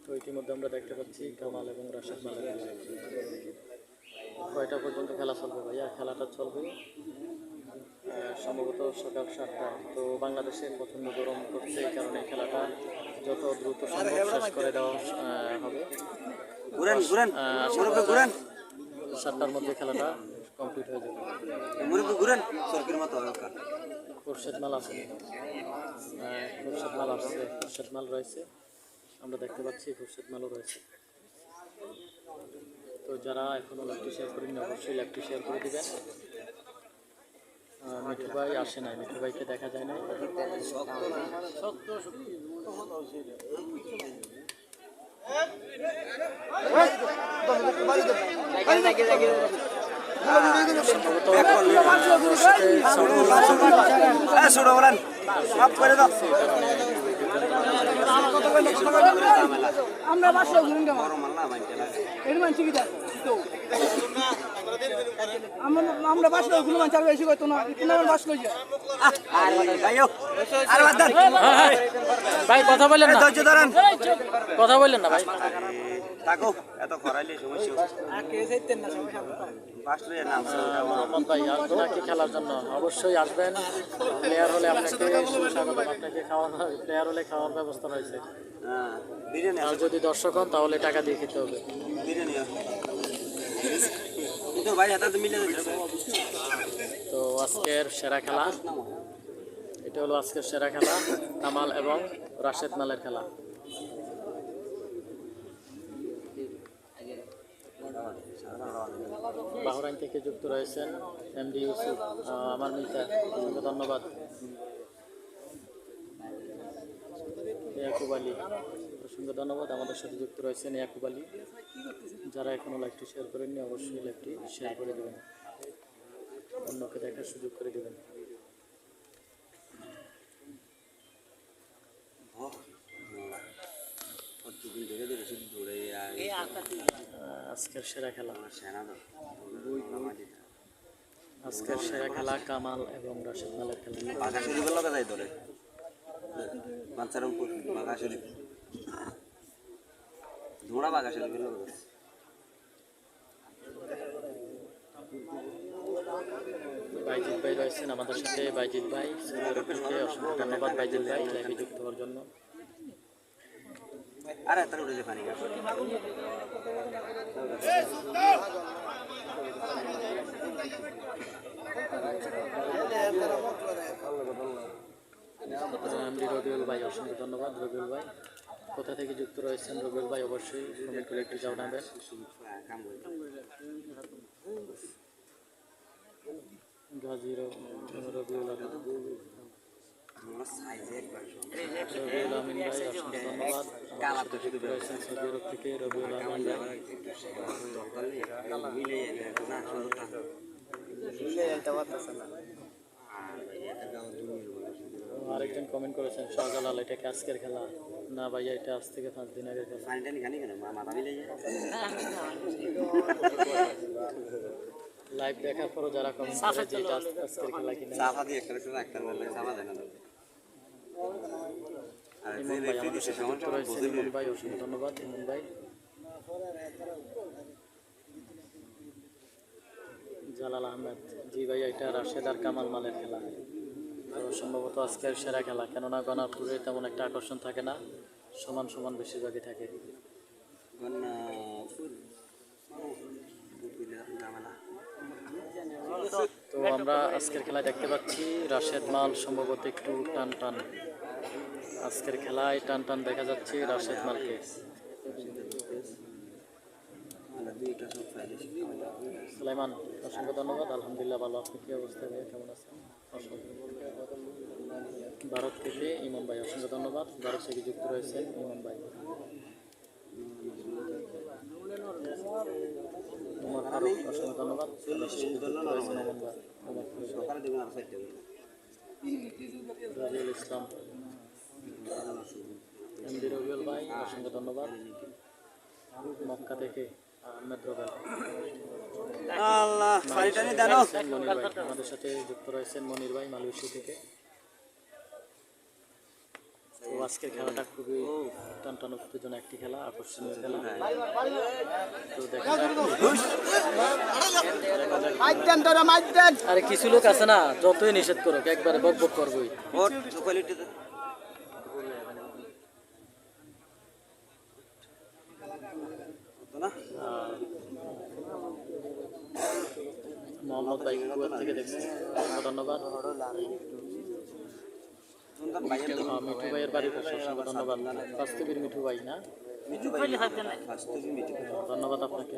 তো ইতিমধ্যে আমরা দেখতে পাচ্ছি কামাল এবং রাশেদ মালের খেলা। কয়টা পর্যন্ত খেলা চলবে ভাইয়া? খেলাটা চলবে সম্ভবত সকাল 7টায়। তো বাংলাদেশে প্রচণ্ড গরম করছে, এই কারণে খেলাটা যত দ্রুত সম্ভব শেষ করে দেওয়া হবে। 7টার মধ্যে খেলাটা কমপ্লিট হয়ে যাবে। খোরশেদ মাল আছে, খোরশেদ মাল আসছে, খোরশেদ মাল রয়েছে, আমরা দেখতে পাচ্ছি খোরশেদ মালও রয়েছে। তো যারা এখনও লাইভটি শেয়ার করেননি অবশ্যই লাইভটি শেয়ার করে দেবেন। মিঠু ভাই আসে নাই, মিঠু ভাইকে দেখা যায় নাই। আমরা বাসা আমরা বাসলো কোনো মানুষ আর বেশি করতো না, কিন্তু আমার বাসলো ভাই কথা বললেন না, কথা বললেন না ভাই। মোহাম্মদ ভাই আসবেন নাকি খেলার জন্য? অবশ্যই আসবেন, প্লেয়ার হলে আপনাকে সুস্বাগত, আপনাকে খাওয়ার, প্লেয়ার হলে খাওয়ার ব্যবস্থা রয়েছে। আর যদি দর্শক হন তাহলে টাকা দিয়ে খেতে হবে। তো আজকের সেরা খেলা, এটা হলো আজকের সেরা খেলা, কামাল এবং রাশেদ মালের খেলা। বাহরাইন থেকে যুক্ত রয়েছেন এমডি ইউসুফ, আমার মিতা, অসংখ্য ধন্যবাদ। ইয়াকুব আলী, অসংখ্য ধন্যবাদ, আমাদের সাথে যুক্ত রয়েছেন ইয়াকুব আলী। যারা এখনও লাইভটি শেয়ার করেননি অবশ্যই লাইভটি শেয়ার করে দেবেন, অন্যকে দেখার সুযোগ করে দেবেন। আজকের সেরা খেলা, আজকের সেরা খেলা কামাল এবং রাশেদ মালের খেলা। বাইজিৎ ভাই রয়েছেন আমাদের সাথে, বাইজিৎ ভাই সৌদি আরব থেকে, অসংখ্য ধন্যবাদ বাইজিৎ ভাই লাইভে যুক্ত হওয়ার জন্য। রবিউল ভাই, অসংখ্য ধন্যবাদ রবিউল ভাই। কোথা থেকে যুক্ত রয়েছেন রবিউল ভাই অবশ্যই কমেন্ট করে একটু জানাবেন। গাজী রবিউল আমিন ভাই, অসংখ্য ধন্যবাদ। রয়েছেন সৌদি আরব থেকে রবিউল আমিন ভাই। আরেকজন কমেন্ট করেছেন শাহজালাল, এটা কি আজকের খেলা? না ভাইয়া, এটা আজ থেকে 5 দিন আগের খেলা। লাইভ দেখার পরও যারা কমেন্ট করে যে এটা আজকের খেলা কিনা। ইমন ভাই আমাদের সাথে যুক্ত রয়েছেন, ইমন ভাই অসংখ্য ধন্যবাদ ইমন ভাই। জালাল আহমেদ, জি ভাই এটা রাশেদ আর কামাল মালের খেলা। তো সম্ভবত আজকের সেরা খেলা, কেননা গণাপুরে তেমন একটা আকর্ষণ থাকে না, সমান সমান বেশিরভাগই থাকে। তো আমরা আজকের খেলায় দেখতে পাচ্ছি রাশেদ মাল সম্ভবত একটু টান টান, আজকের খেলায় টান টান দেখা যাচ্ছে রাশেদ মালকে। সুলাইমান, অসংখ্য ধন্যবাদ, আলহামদুলিল্লাহ ভালো। আপনি কী অবস্থা ভাই, কেমন আছেন? ভারত থেকে ইমন ভাই, অসংখ্য ধন্যবাদ, ভারত থেকে যুক্ত রয়েছেন ইমন ভাই। উমর ফারুক, অসংখ্য ধন্যবাদ, রয়েছেন ইমন ভাই। রবিউল ইসলাম, এমডি রবিউল ভাই, অসংখ্য ধন্যবাদ। মক্কা থেকে আহমেদ রবেল। মনির ভাই আমাদের সাথে যুক্ত রয়েছেন মনির ভাই মালয়েশিয়া থেকে। তো আজকের খেলাটা খুবই টানটান উত্তেজনা একটি খেলা, আকর্ষণীয় খেলা। তো দেখা যাক। আরে কিছু লোক আছে না, যতই নিষেধ করুক একবারে বক বক করবোই। মোহাম্মদ ভাই কুয়েত থেকে দেখছি, ধন্যবাদ। মিঠু ভাইয়ের বাড়ির পাশে, ধন্যবাদ। বাস্তবীর মিঠু ভাই না, ধন্যবাদ আপনাকে।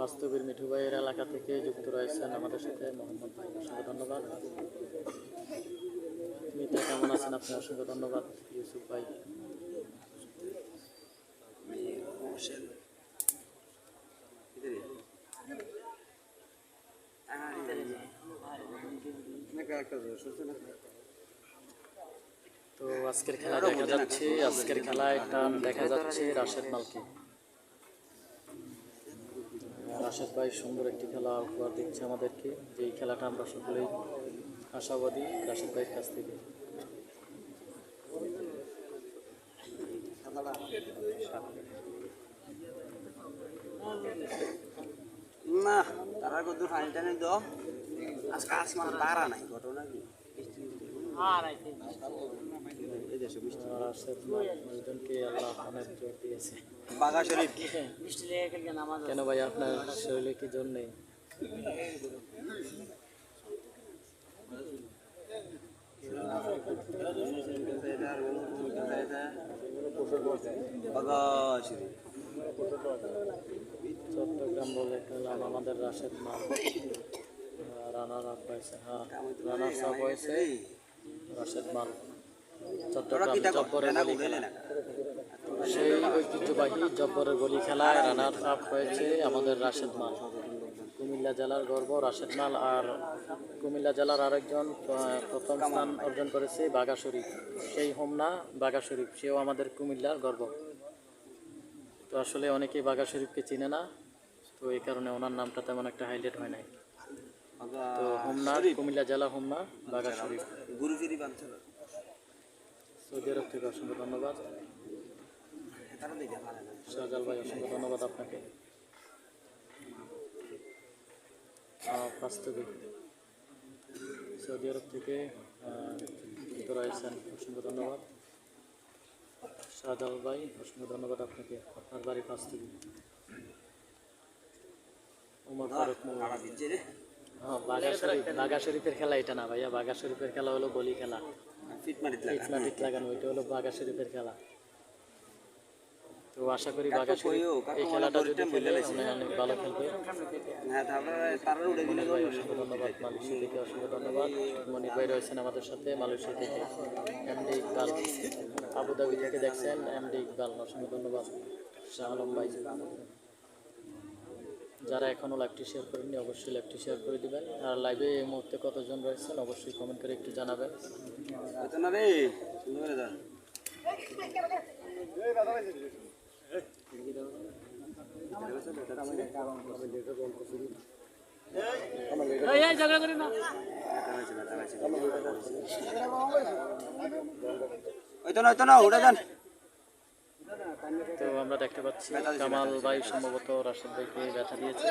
বাস্তবীর মিঠু ভাইয়ের এলাকা থেকে যুক্ত রয়েছেন আমাদের সাথে মোহাম্মদ ভাই, অসংখ্য ধন্যবাদ। মিতা কেমন আছেন আপনি, অসংখ্য ধন্যবাদ। ইউসুফ ভাই, তো আজকের খেলা দেখা যাচ্ছে, আজকের খেলায় টান দেখা যাচ্ছে রাশেদ মালকে। রাশেদ ভাই সুন্দর একটি খেলা উপহার দিচ্ছে আমাদেরকে, যে এই খেলাটা আমরা সকলেই আশাবাদী রাশেদ ভাইয়ের কাছ থেকে। না তারা কত ফাইন টানে দাও আজকে আসমান তারা নাই ঘটনা কি রাশেদ মালজনকে আল্লাহ অনেক জোর দিয়েছে। বাঘা শরীফ কেন ভাই আপনার শরীরে কি জোর নেই? বাঘা শরীফ চট্টগ্রাম বলে খেলাম আমাদের রাশেদ মাল রানার আপ হয়েছে। হ্যাঁ, রানার আপ হয়েছে রাশেদ মাল। চট্টগ্রাম জব্বরের গলি খেলা, সেই ঐতিহ্যবাহী জব্বরের গলি খেলায় রানার আপ হয়েছে আমাদের রাশেদ মাল। কুমিল্লা জেলার গর্ব রাশেদ মাল। আর কুমিল্লা জেলার আরেকজন প্রথম স্থান অর্জন করেছে বাঘা শরীফ, সেই হোমনা বাঘা শরীফ, সেও আমাদের কুমিল্লার গর্ব। তো আসলে অনেকেই বাঘা শরীফকে চিনে না, তো এই কারণে ওনার নামটা তেমন একটা হাইলাইট হয় নাই। তো হোমনা, কুমিল্লা জেলা হোমনা বাঘা শরীফ, সৌদি আরব থেকে অসংখ্য ধন্যবাদ। শাহজাল ভাই অসংখ্য ধন্যবাদ আপনাকে। বাস্তবিক সৌদি আরব থেকে যুক্ত রয়েছেন, অসংখ্য ধন্যবাদ। শাহজাল ভাই অসংখ্য ধন্যবাদ আপনাকে, আপনার বাড়ি বাস্তবিক। উমর ফারুক, হ্যাঁ বাঘা শরীফের খেলা এটা না ভাইয়া, বাঘা শরীফের খেলা হলো গলি খেলা, ফিটমাটিক লাগানো, ওইটা হলো বাঘা শরীফের খেলা। তো আশা করি বাঘা শরীফ এই খেলাটা যদি খেলে অনেক ভালো খেলবে। মনির ভাই অসংখ্য ধন্যবাদ, মালয়েশিয়া থেকে অসংখ্য ধন্যবাদ। মনির ভাই রয়েছেন আমাদের সাথে মালয়েশিয়া থেকে। এমডি ইকবাল আবুধাবি থেকে দেখছেন, এমডি ইকবাল অসংখ্য ধন্যবাদ। শাহ আলম ভাই, যারা এখনও লাইভটি শেয়ার করেননি অবশ্যই লাইভটি শেয়ার করে দেবেন। আর লাইভে এই মুহূর্তে কতজন রয়েছেন অবশ্যই কমেন্ট করে একটু জানাবেন। তো আমরা দেখতে পাচ্ছি কামাল ভাই সম্ভবত রাশেদ ভাইকে ব্যথা দিয়েছে।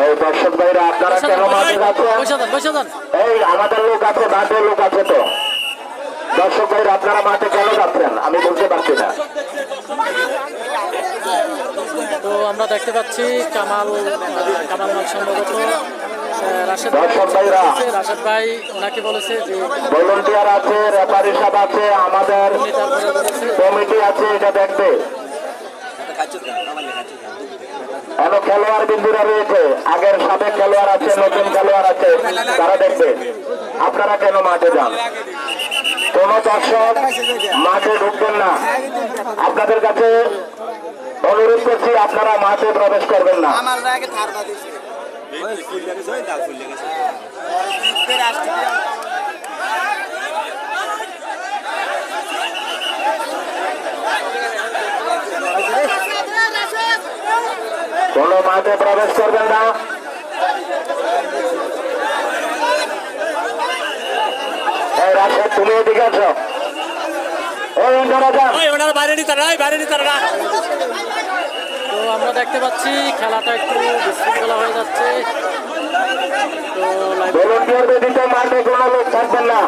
এই দর্শক ভাইরা আপনারা কেন মাঠে যাচ্ছেন? এই আমাদের লোক আছে, বাদের লোক আছে। তো দর্শক ভাইরা আপনারা মাঠে কেন যাচ্ছেন আমি বলতে পারছি না। তো আমরা দেখতে পাচ্ছি কামাল সম্ভবত রাশেদ ভাই ওনাকে বলেছে যে ভলান্টিয়ার আছে, রেফারি সাহেব আছে, আমাদের কমিটি আছে, এটা দেখবে। এমন খেলোয়াড় বিন্দুরা রয়েছে, আগের সাবেক খেলোয়াড় আছে, নতুন খেলোয়াড় আছে, তারা দেখবে। আপনারা কেন মাঠে যান? কোন দর্শক মাঠে ঢুকবেন না। আপনাদের কাছে অনুরোধ করছি, আপনারা মাঠে প্রবেশ করবেন না। কোনো মাঠে প্রবেশ করবেন না। এই রাশেদ, তুমি এদিকে আসো। ওই ওনারা যান। তো আমরা দেখতে পাচ্ছি খেলাটা একটু বিশৃঙ্খলা হয়ে যাচ্ছে। তো লাইভ ভলেন্টিয়ারদের দিতে মাঠে কোনো লোক থাকবেন না।